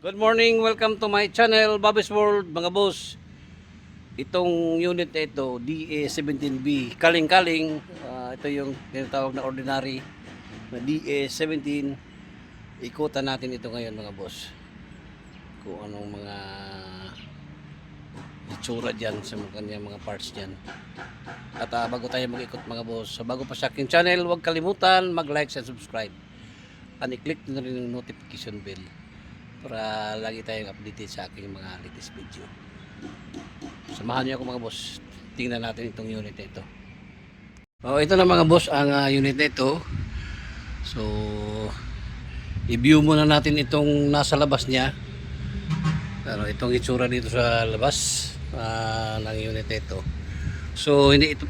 Good morning, welcome to my channel, Bobby's World, mga boss. Itong unit na ito, DA17B, kaling-kaling. Ito yung tinatawag na ordinary na DA17. Ikutan natin ito ngayon, mga boss. Kung anong mga itsura dyan sa kanyang mga parts dyan. At bago tayo mag-ikot, mga boss, bago pa sa aking channel, huwag kalimutan mag-like and subscribe. And i-click na rin yung notification bell para lagi tayong updated sa aking mga latest video. Samahan niyo ako, mga boss. Tingnan natin itong unit na ito. Ito na, mga boss, ang unit na ito. So i-view muna natin itong nasa labas niya. Pero itong itsura dito sa labas ng unit na ito. So hindi ito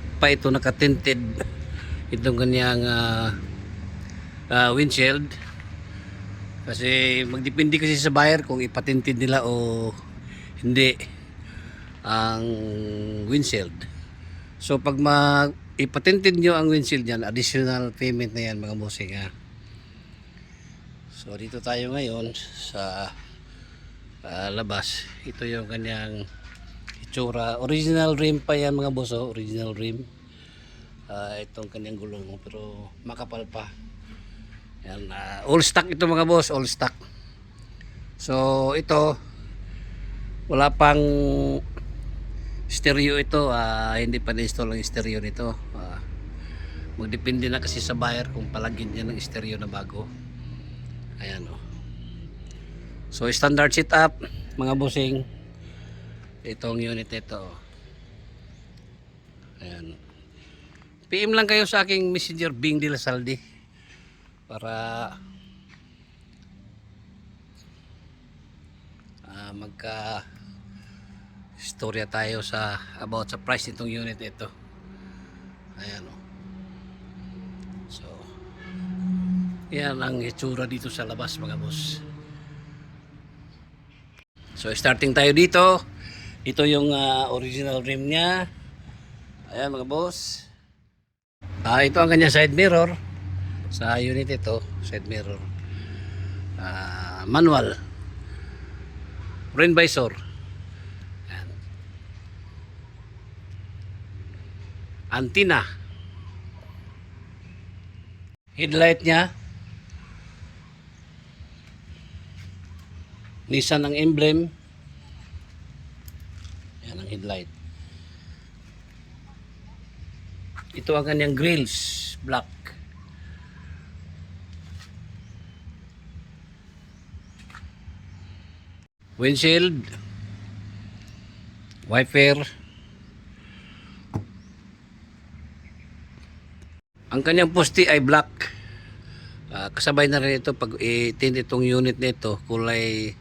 naka-tinted itong kanyang windshield. Kasi magdepende kasi sa buyer kung ipatinted nila o hindi ang windshield. So pag ipatinted nyo ang windshield yan, additional payment na yan, mga bossing ha. So dito tayo ngayon sa labas. Ito yung kanyang itsura. Original rim pa yan, mga boss, original rim. Itong kanyang gulong, pero makapal pa. Yan, all stock ito, mga boss, all stock. So ito wala pang stereo ito, hindi pa na-install ang stereo nito. Magdepende na kasi sa buyer kung palagyan niya ng stereo na bago. Ayan o. So standard setup, mga bossing, itong unit nito. Ayan. PM lang kayo sa aking messenger, Bing de la Salde, para magka istorya tayo sa about sa price nitong unit ito. Ayan o. So yan ang itsura dito sa labas, mga boss. So starting tayo dito. Ito yung original rim nya. Ayan, mga boss. Ito ang kanya side mirror. Sa unit ito, side mirror, manual, rain visor, yan. Antenna, headlight nya, Nissan ang emblem, yan ang headlight. Ito ang kanyang grills, black. Windshield, wiper. Ang kanyang poste ay black. Kasabay na rin ito pag i-tint itong unit nito, kulay,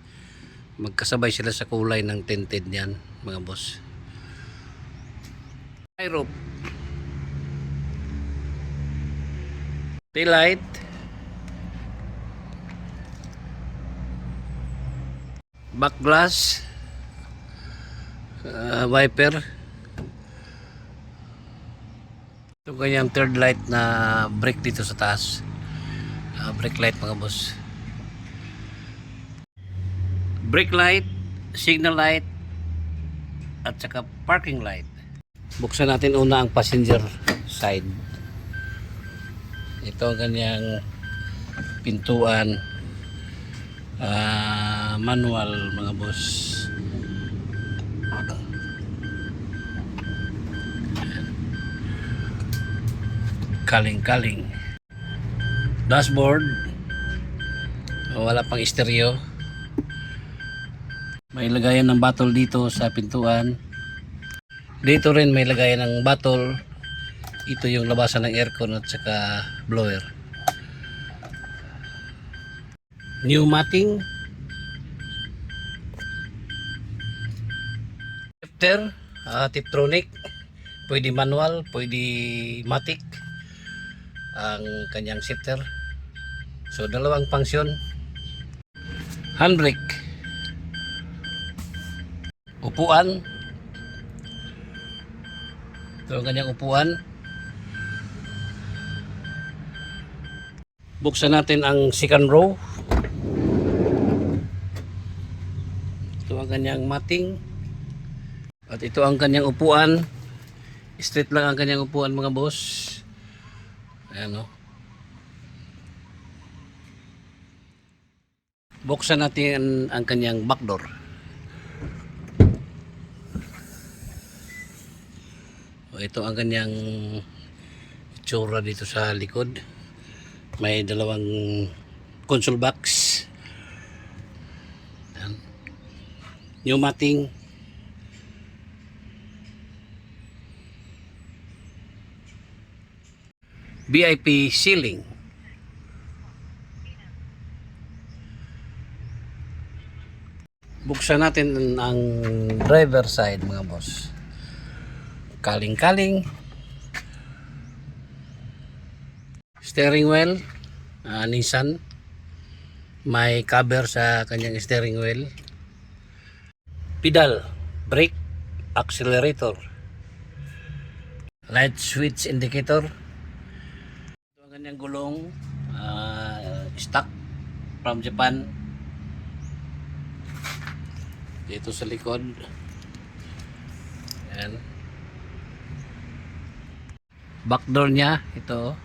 magkasabay sila sa kulay ng tinted niyan, mga boss. Rope, taillight, back glass, wiper. Ito kanyang third light na brake dito sa taas, brake light, mga boss. Brake light, signal light, at saka parking light. Buksan natin una ang passenger side. Ito ang kanyang pintuan, manual, mga boss. Kaling-kaling. Dashboard, wala pang stereo. May lagayan ng bottle dito sa pintuan. Dito rin may lagayan ng bottle. Ito yung labasan ng aircon at saka blower. New matting, shifter, Tiptronic, pwede manual, pwede matic ang kanyang shifter. So dalawang function. Handbrake, upuan, ito ang kanyang upuan. Buksan natin ang second row. ang kanyang mating. At ito ang kanyang upuan. Straight lang ang kanyang upuan mga boss. Ayan o. Buksan natin ang kanyang back door. Ito ang kanyang itsura dito sa likod. May dalawang console box. Ayan. Pneumatic. VIP ceiling. Buksan natin ang driver side mga boss. Kaling-kaling. Steering wheel, Nissan. May cover sa kanyang steering wheel. Pedal, brake, accelerator. Light switch indicator. Ito ang kanyang gulong, stock from Japan. Dito sa likod. Ayan. Back door niya, ito.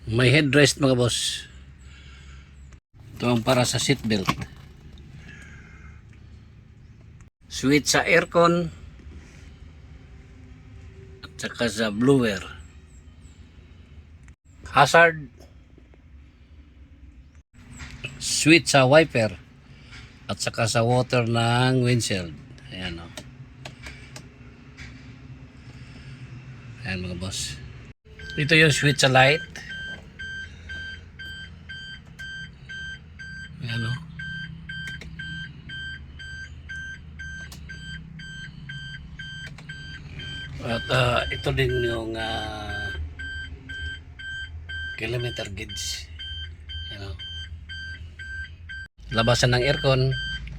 May headrest mga boss. Ito ang para sa seatbelt. Switch sa aircon. At saka sa blower. Hazard. Switch sa wiper. At saka sa water ng windshield. Ayan o. Ayan mga boss. Ito yung switch sa light. Ayan o. At ito din yung kilometer gauge. Ayan o. Labasan ng aircon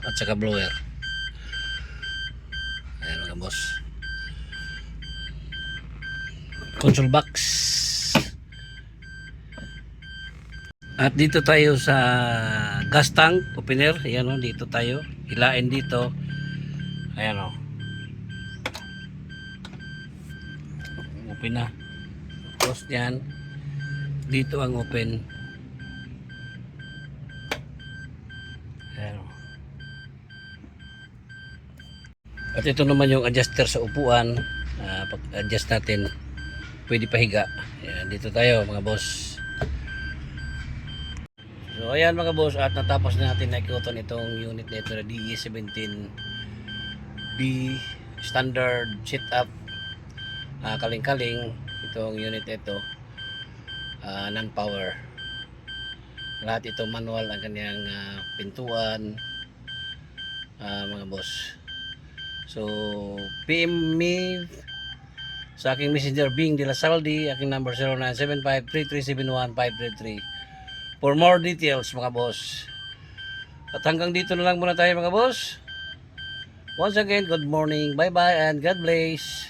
at saka blower. Ayan mga boss. Console box. At dito tayo sa gas tank opener. Ayan o, dito tayo. Hilain dito. Ayan o. Open na. Close yan. Dito ang open. Ayan o. At ito naman yung adjuster sa upuan. Pag-adjust natin, pwede pahiga. Ayan, dito tayo mga boss. So ayan mga boss, at natapos na natin naikutan itong unit na ito na DE17B standard setup. Kaling-kaling itong unit ito, non-power. Lahat ito manual ang kanyang pintuan, mga boss. So PM me sa aking messenger Bing de la Saldi, aking number 0975-3371-533 for more details mga boss. At hanggang dito na lang muna tayo mga boss. Once again, good morning, bye bye and God bless.